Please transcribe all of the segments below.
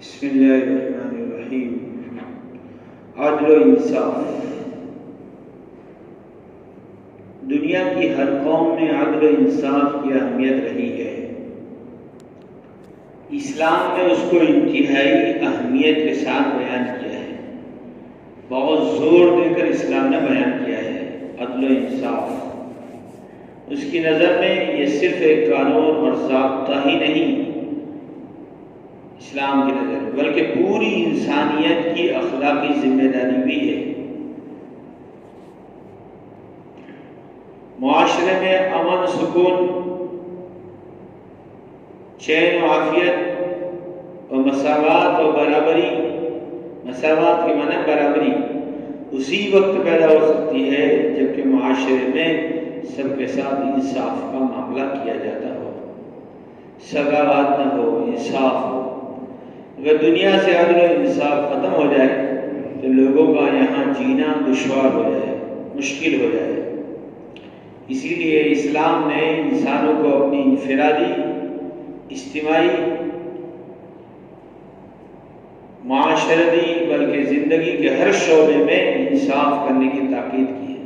بسم اللہ الرحمن الرحیم۔ عدل و انصاف۔ دنیا کی ہر قوم میں عدل و انصاف کی اہمیت رہی ہے۔ اسلام نے اس کو انتہائی اہمیت کے ساتھ بیان کیا ہے، بہت زور دے کر اسلام نے بیان کیا ہے عدل و انصاف۔ اس کی نظر میں یہ صرف ایک قانون اور ضابطہ ہی نہیں اسلام کی نظر میں، بلکہ پوری انسانیت کی اخلاقی ذمہ داری بھی ہے۔ معاشرے میں امن، سکون، چین و عافیت و مساوات و برابری، مساوات کے معنی برابری، اسی وقت پیدا ہو سکتی ہے جبکہ معاشرے میں سب کے ساتھ انصاف کا معاملہ کیا جاتا ہو، سگاوات نہ ہو، انصاف ہو۔ اگر دنیا سے عدل و انصاف ختم ہو جائے تو لوگوں کا یہاں جینا دشوار ہو جائے، مشکل ہو جائے۔ اسی لیے اسلام نے انسانوں کو اپنی انفرادی، اجتماعی، معاشرتی بلکہ زندگی کے ہر شعبے میں انصاف کرنے کی تاکید کی ہے۔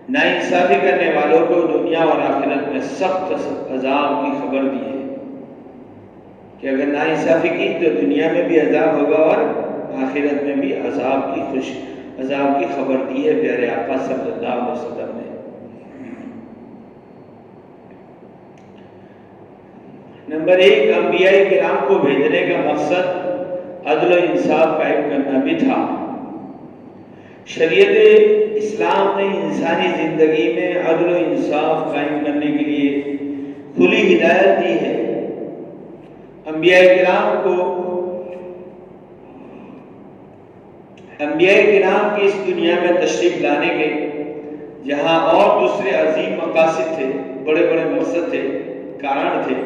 ناانصافی کرنے والوں کو دنیا اور آخرت میں سخت عذاب کی خبر دی ہے کہ اگر ناانصافی کی تو دنیا میں بھی عذاب ہوگا اور آخرت میں بھی عذاب کی خبر دی ہے پیارے آقا صلی اللہ علیہ وسلم نے۔ نمبر 1، انبیاء کرام کو بھیجنے کا مقصد عدل و انصاف قائم کرنا بھی تھا۔ شریعت اسلام نے انسانی زندگی میں عدل و انصاف قائم کرنے کے لیے کھلی ہدایت دی ہے۔ انبیاء کرام کی اس دنیا میں تشریف لانے کے جہاں اور دوسرے عظیم مقاصد تھے، بڑے بڑے مقصد تھے، کارن تھے،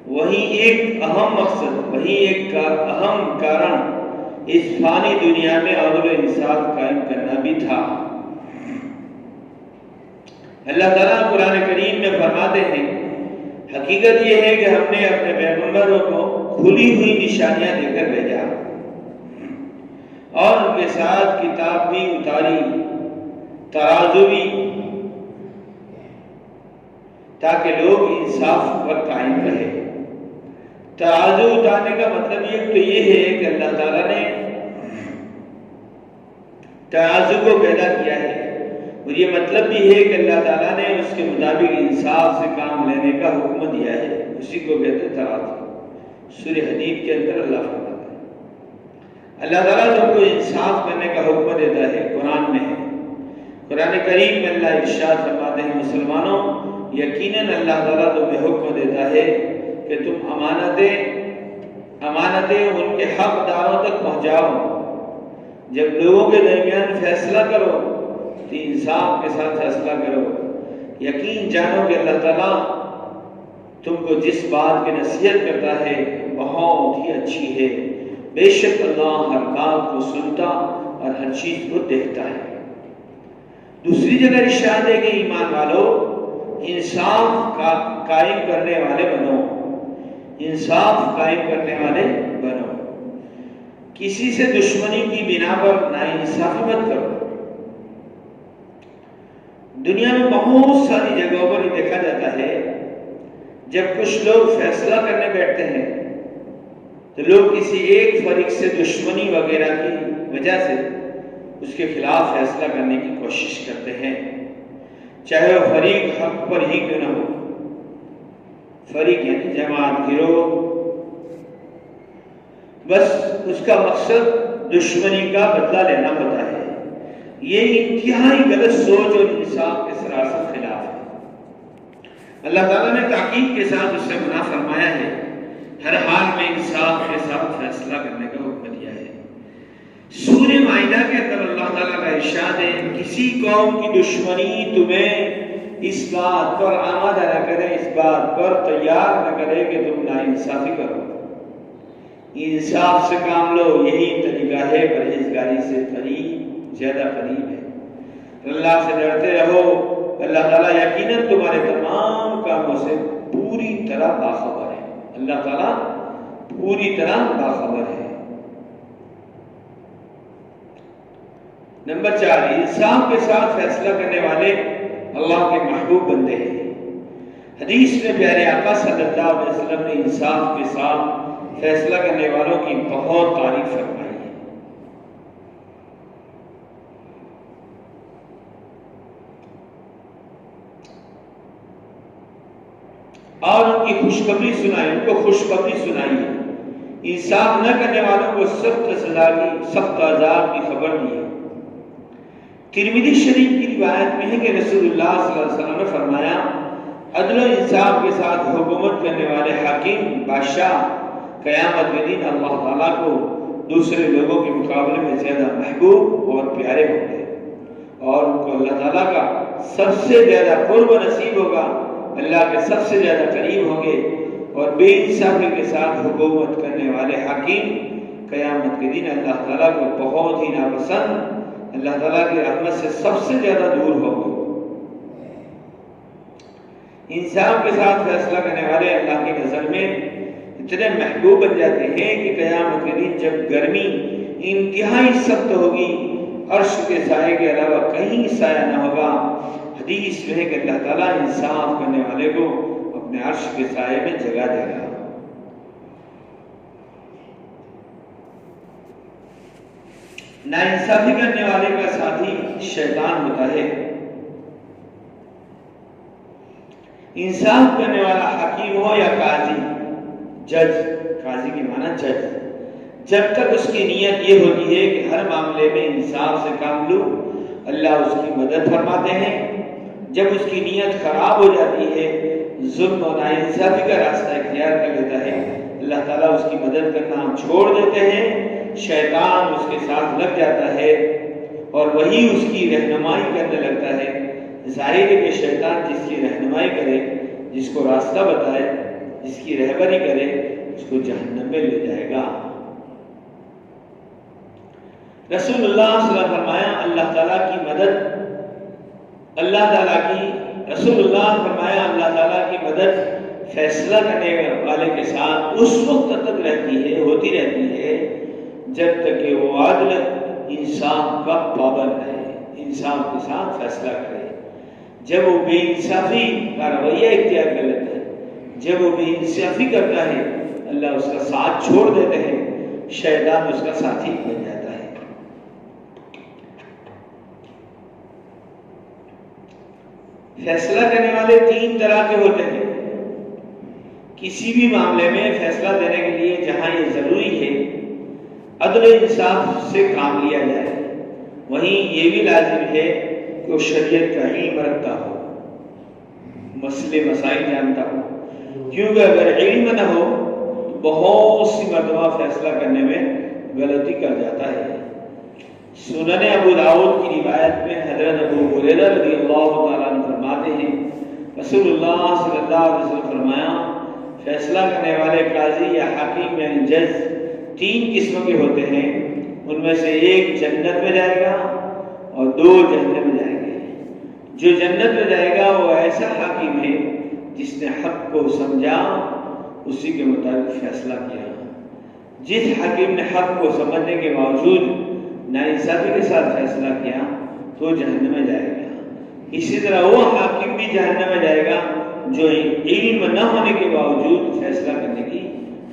وہیں ایک اہم مقصد، وہیں ایک اہم کارن اس فانی دنیا میں عدل و انصاف قائم کرنا بھی تھا۔ اللہ تعالیٰ قرآن کریم میں فرماتے ہیں، حقیقت یہ ہے کہ ہم نے اپنے پیغمبروں کو کھلی ہوئی نشانیاں دے کر بھیجا اور ان کے ساتھ کتاب بھی اتاری، ترازو بھی، تاکہ لوگ انصاف پر قائم رہے۔ ترازو اتارنے کا مطلب یہ ہے کہ اللہ تعالیٰ نے ترازو کو پیدا کیا ہے، اور یہ مطلب بھی ہے کہ اللہ تعالیٰ نے اس کے مطابق انصاف سے کام لینے کا حکم دیا ہے، اسی کو کہتے ہیں ترازو۔ سورہ حدید کے اندر اللہ فرماتا ہے، اللہ تعالیٰ تم کو انصاف کرنے کا حکم دیتا ہے، قرآن میں ہے۔ قرآن کریم میں اللہ ارشاد فرماتے ہیں، مسلمانوں یقیناً اللہ تعالیٰ تمہیں حکم دیتا ہے کہ تم امانتیں ان کے حقداروں تک پہنچاؤ۔ جب لوگوں کے درمیان فیصلہ کرو تو انصاف کے ساتھ فیصلہ کرو۔ یقین جانو کہ اللہ تعالیٰ تم کو جس بات کی نصیحت کرتا ہے بہت ہی اچھی ہے، بے شک اللہ ہر بات کو سنتا اور ہر چیز کو دیکھتا ہے۔ دوسری جگہ ارشاد ہے کہ ایمان والو انصاف کا قائم کرنے والے بنو، انصاف قائم کرنے والے بنو۔ کسی سے دشمنی کی بنا پر ناانصافی مت کرو۔ دنیا میں بہت ساری جگہوں پر یہ دیکھا جاتا ہے، جب کچھ لوگ فیصلہ کرنے بیٹھتے ہیں تو لوگ کسی ایک فریق سے دشمنی وغیرہ کی وجہ سے اس کے خلاف فیصلہ کرنے کی کوشش کرتے ہیں، چاہے وہ فریق حق پر ہی کیوں نہ ہو۔ فریق یعنی جماعت، گروہ، بس اس کا مقصد دشمنی کا بدلہ لینا ہوتا ہے۔ یہ انتہائی غلط سوچ اور انصاف کے سراسر خلاف ہے۔ اللہ تعالیٰ نے تاکید کے ساتھ اس سے منع فرمایا ہے، ہر حال میں انصاف کے ساتھ فیصلہ کرنے کا حکم دیا ہے۔ سورہ مائدہ کے اندر اللہ تعالیٰ کا ارشاد ہے، کسی قوم کی دشمنی تمہیں اس بات پر آمادہ نہ کرے، اس بات پر تیار نہ کرے کہ تم ناانصافی کرو۔ انصاف سے کام لو، یہی طریقہ ہے پرہیزگاری سے زیادہ قریب ہے۔ اللہ سے ڈرتے رہو، اللہ تعالیٰ یقیناً تمہارے تمام کاموں سے پوری طرح باخبر ہے۔ اللہ تعالیٰ پوری طرح باخبر ہے۔ نمبر 4، انصاف کے ساتھ فیصلہ کرنے والے اللہ کے محبوب بندے ہیں۔ حدیث میں پیارے آقا صلی اللہ علیہ وسلم نے انصاف کے ساتھ فیصلہ کرنے والوں کی بہت تعریف فرمائی ہے۔ اور ان کی خوشخبری سنائی، ان کو خوشخبری سنائی ہے۔ انصاف نہ کرنے والوں کو سخت سزا کی، سخت عذاب کی خبر دی ہے۔ ترمذی شریف کی روایت میں ہے کہ رسول اللہ صلی اللہ علیہ وسلم نے فرمایا، عدل و انصاف کے ساتھ حکومت کرنے والے حاکم بادشاہ قیامت کے دن اللہ تعالیٰ کو دوسرے لوگوں کے مقابلے میں زیادہ محبوب اور پیارے ہوں گے، اور ان کو اللہ تعالیٰ کا سب سے زیادہ قرب نصیب ہوگا، اللہ کے سب سے زیادہ قریب ہوں گے۔ اور بے انصافی کے ساتھ حکومت کرنے والے حاکم قیامت کے دن اللہ تعالیٰ کو بہت ہی ناپسند، اللہ تعالیٰ کی رحمت سے سب سے زیادہ دور ہوں گے۔ انصاف کے ساتھ فیصلہ کرنے والے اللہ کی نظر میں اتنے محبوب بن جاتے ہیں کہ قیامت کے دن جب گرمی انتہائی سخت ہوگی، عرش کے سائے کے علاوہ کہیں سایہ نہ ہوگا، حدیث میں ہے کہ اللہ تعالیٰ انصاف کرنے والے کو اپنے عرش کے سائے میں جگہ دے گا۔ ناانصافی کرنے والے کا ساتھی شیطان ہوتا ہے۔ انصاف کرنے والا حکیم ہو یا قاضی، جج، قاضی کے معنی جج، جب تک اس کی نیت یہ ہوتی ہے کہ ہر معاملے میں انصاف سے کام لوں، اللہ اس کی مدد فرماتے ہیں۔ جب اس کی نیت خراب ہو جاتی ہے، ظلم و ناانصافی کا راستہ اختیار کر لیتا ہے، اللہ تعالیٰ اس کی مدد کرنا ہم چھوڑ دیتے ہیں، شیطان اس کے ساتھ لگ جاتا ہے اور وہی اس کی رہنمائی کرنے لگتا ہے۔ ظاہر ہے کہ شیطان جس کی رہنمائی کرے، جس کو راستہ بتائے، جس کی رہبری کرے، اس کو جہنم میں لے جائے گا۔ رسول اللہ صلی اللہ علیہ وسلم فرمایا، اللہ تعالیٰ کی مدد، رسول اللہ فرمایا اللہ تعالیٰ کی مدد فیصلہ کرنے والے کے ساتھ اس وقت تک ہوتی رہتی ہے جب تک کہ وہ عدل انصاف کا پابند ہے، انصاف کے ساتھ فیصلہ کرے۔ جب وہ بے انصافی کا رویہ اختیار کر لیتا ہے، جب وہ بے انصافی کرتا ہے، اللہ اس کا ساتھ چھوڑ دیتے ہیں، شیطان اس کا ساتھی بن جاتا ہے۔ فیصلہ کرنے والے 3 طرح کے ہوتے ہیں۔ کسی بھی معاملے میں فیصلہ دینے کے لیے جہاں یہ ضروری ہے عدل و انصاف سے کام لیا جائے، وہیں یہ بھی لازم ہے کہ وہ شریعت کا علم رکھتا ہو، مسئلے مسائل جانتا ہو، کیونکہ اگر علم نہ ہو تو بہت سی مرتبہ فیصلہ کرنے میں غلطی کر جاتا ہے۔ سنن ابو داؤد کی روایت میں حضرت ابو ہریرہ رضی اللہ تعالیٰ عنہ فرماتے ہیں، رسول اللہ صلی اللہ علیہ وسلم فرمایا، فیصلہ کرنے والے قاضی یا حاکم یعنی جج 3 قسم کے ہوتے ہیں، ان میں سے ایک جنت میں جائے گا اور 2 جہنم میں جائیں گے۔ جو جنت میں جائے گا وہ ایسا حاکم ہے جس نے حق کو سمجھا، اسی کے مطابق فیصلہ کیا۔ جس حاکم نے حق کو سمجھنے کے باوجود ناانصافی کے ساتھ فیصلہ کیا تو جہنم میں جائے گا۔ اسی طرح وہ حاکم بھی جہنم میں جائے گا جو علم نہ ہونے کے باوجود فیصلہ کرنے کی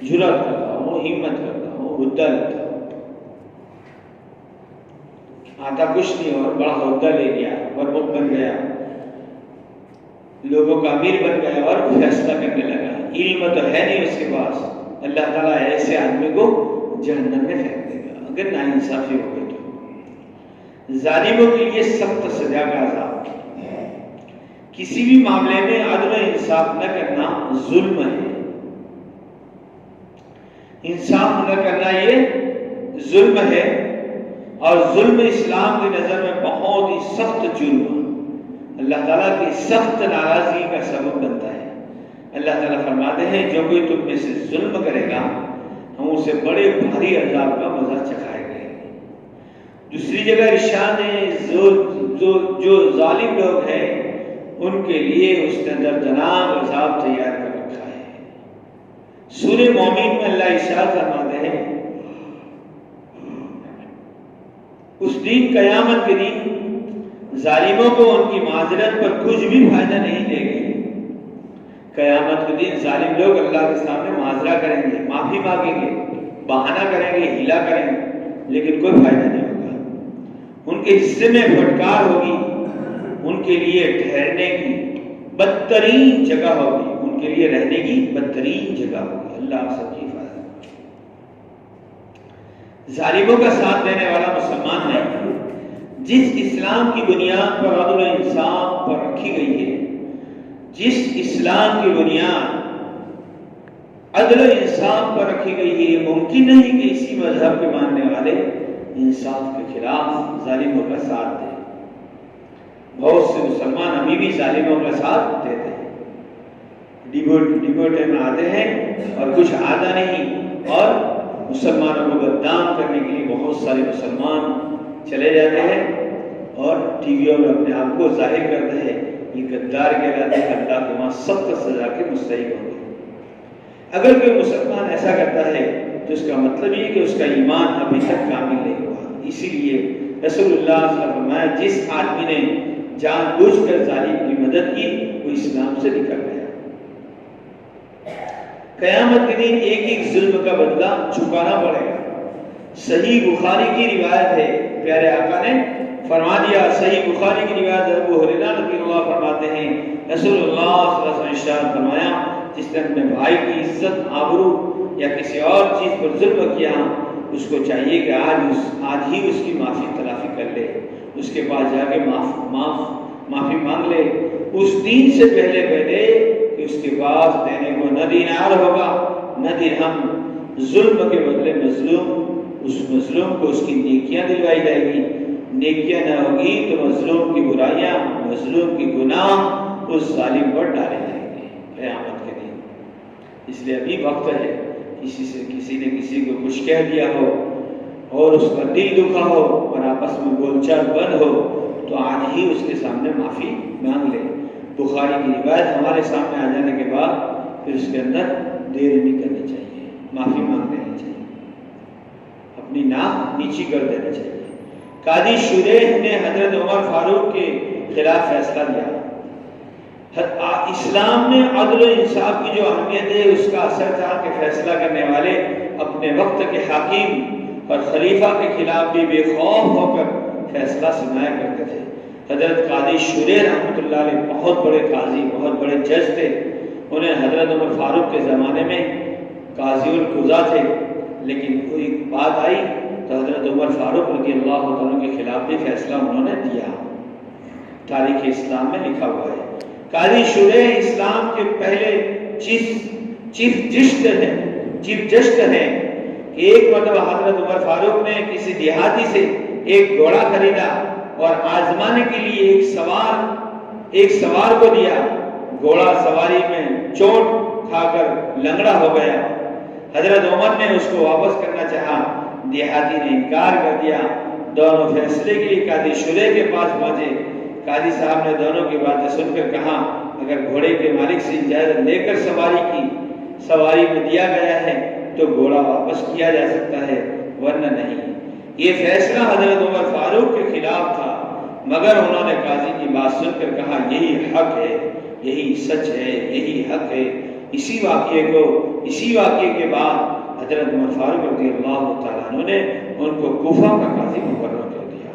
جرأت کرتا ہو، ہمت کرتا ہو، عہدہ لیتا ہو۔ آتا کچھ نہیں اور بڑا عہدہ لے گیا، پرمکھ بن گیا، لوگوں کا امیر بن گیا اور فیصلہ کرنے لگا، علم تو ہے نہیں اس کے پاس، اللہ تعالیٰ ایسے آدمی کو جہنم میں پھینک دے گا اگر ناانصافی ہو گئی تو۔ ظالموں کے لیے سخت سزا کا عذاب۔ کسی بھی معاملے میں عدل و انصاف نہ کرنا ظلم ہے، انصاف نہ کرنا یہ ظلم ہے، اور ظلم اسلام کی نظر میں بہت ہی سخت جرم ہے، اللہ تعالیٰ کی سخت ناراضگی کا سبب بنتا ہے۔ اللہ تعالیٰ فرماتے ہیں جو کوئی تم میں سے ظلم کرے گا ہم اسے بڑے بھاری عذاب کا مزہ چکھائیں گے۔ دوسری جگہ ارشاد ہے جو ظالم لوگ ہیں ان کے لیے اس نے دردناک عذاب تیار کر رکھا ہے۔ سورہ مومن میں اللہ ارشاد فرماتے ہیں اس دن قیامت کے دن ظالموں کو ان کی معذرت پر کچھ بھی فائدہ نہیں دے گی۔ قیامت کے دن ظالم لوگ اللہ کے سامنے معذرہ کریں گے، معافی مانگیں گے، بہانہ کریں گے، ہیلا کریں گے، لیکن کوئی فائدہ نہیں ہوگا۔ ان کے حصے میں پھٹکار ہوگی، ان کے لیے ٹھہرنے کی بدترین جگہ ہوگی، ان کے لیے رہنے کی بدترین جگہ ہوگی۔ اللہ آپ سب کی حفاظت۔ ظالموں کا ساتھ دینے والا مسلمان نہیں۔ جس اسلام کی بنیاد پر عدل و انصاف پر رکھی گئی ہے، جس اسلام کی بنیاد عدل و انصاف پر رکھی گئی ہے، یہ ممکن نہیں کہ اسی مذہب کے ماننے والے انصاف کے خلاف ظالموں کا ساتھ دیں۔ بہت سے مسلمان ابھی بھی ظالموں کا ساتھ دیتے ہیں، ڈبوٹے میں آتے ہیں اور کچھ آتا نہیں، اور مسلمانوں کو بدنام کرنے کے لیے بہت سارے مسلمان چلے جاتے ہیں اور ٹی ویوں میں اپنے آپ کو ظاہر کرتے ہیں، یہ غدار کہلاتے ہیں، اللہ کے وہاں سخت سزا کے مستحق ہوں گے۔ اگر کوئی مسلمان ایسا کرتا ہے تو اس کا مطلب یہ کہ اس کا ایمان ابھی تک کامل نہیں ہوا۔ اسی لیے رسول اللہ صلی اللہ علیہ وسلم نے فرمایا جس آدمی نے جان بوجھ کر ظالم کی مدد کی وہ اسلام سے نکل گیا۔ قیامت کے دن ایک ایک ظلم کا بدلہ چکانا پڑے گا۔ صحیح بخاری کی روایت ہے، پیارے آقا نے فرما دیا، صحیح بخاری کی روایت ابو ہریرہ رضی اللہ فرماتے ہیں رسول اللہ صلی اللہ علیہ وسلم نے ارشاد فرمایا جس نے اپنے بھائی کی عزت، آبرو یا کسی اور چیز پر ظلم کیا اس کو چاہیے کہ آج ہی اس کی معافی تلافی کر لے، اس کے پاس جا کے معافی مانگ لے، اس دن سے پہلے کہ اس کے پاس دینے کو نہ دینار ہوگا نہ درہم۔ ظلم کے بدلے اس مظلوم کو اس کی نیکیاں دلوائی جائے گی، نیکیاں نہ ہوگی تو مظلوم کی برائیاں، مظلوم کی گناہ اس ظالم پر ڈالے جائیں گے قیامت کے دن۔ اس لیے ابھی وقت ہے، کسی نے کسی کو کچھ کہہ دیا ہو اور اس کا دل دکھا ہو اور آپس میں بول چال بند ہو تو آج ہی اس کے سامنے معافی مانگ لے۔ بخاری کی روایت ہمارے سامنے آ جانے کے بعد پھر اس کے اندر دیر نہیں کرنی چاہیے، معافی مانگ لینی چاہیے، اپنی ناک نیچی کر دینا چاہیے۔ قاضی شریح نے حضرت عمر فاروق کے خلاف فیصلہ دیا۔ اسلام میں عدل و انصاف کی جو اہمیت ہے اس کا اثر تھا کہ فیصلہ کرنے والے اپنے وقت کے حاکم اور خلیفہ کے خلاف بھی بے خوف ہو کر فیصلہ سنایا کرتے تھے۔ حضرت قاضی شریح رحمۃ اللہ علیہ بہت بڑے قاضی، بہت بڑے جج تھے۔ انہیں حضرت عمر فاروق کے زمانے میں قاضی القضاء تھے، لیکن کوئی بات آئی تو حضرت عمر فاروق رضی اللہ عنہ کے خلاف بھی فیصلہ انہوں نے دیا۔ تاریخ اسلام میں لکھا ہوا ہے۔ قاضی شریح اسلام کے پہلے چیف جسٹس ہیں کہ ایک مرتبہ حضرت عمر فاروق نے کسی دیہاتی سے ایک گھوڑا خریدا اور آزمانے کے لیے ایک سوار کو دیا۔ گھوڑا سواری میں چوٹ کھا کر لنگڑا ہو گیا۔ حضرت عمر نے اس کو واپس کرنا چاہا، دیہاتی نے انکار کر دیا۔ دونوں فیصلے کے لیے قاضی شریح کے پاس پہنچے۔ قاضی صاحب نے دونوں کی باتیں سن کر کہا اگر گھوڑے کے مالک سے اجازت لے کر سواری میں دیا گیا ہے تو گھوڑا واپس کیا جا سکتا ہے ورنہ نہیں۔ یہ فیصلہ حضرت عمر فاروق کے خلاف تھا، مگر انہوں نے قاضی کی بات سن کر کہا یہی حق ہے، یہی سچ ہے، یہی حق ہے۔ اسی واقعے کے بعد حضرت عمر فاروق رضی اللہ تعالیٰ عنہ نے ان کو کوفہ کا قاضی مقرر کر دیا۔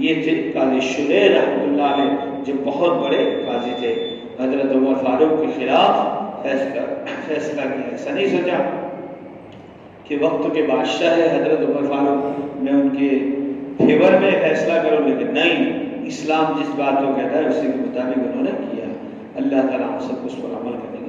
یہ تھے قاضی شریح رحمۃ اللہ علیہ جو بہت بڑے قاضی تھے۔ حضرت عمر فاروق کے خلاف فیصلہ کیا۔ ایسا نہیں سوچا کہ وقت کے بادشاہ ہے حضرت عمر فاروق، میں ان کے فیور میں فیصلہ کروں، لیکن نہیں، اسلام جس بات کو کہتا ہے اسی کے مطابق انہوں نے کیا۔ اللہ تعالیٰ ہم سب کو اس پر عمل کرنے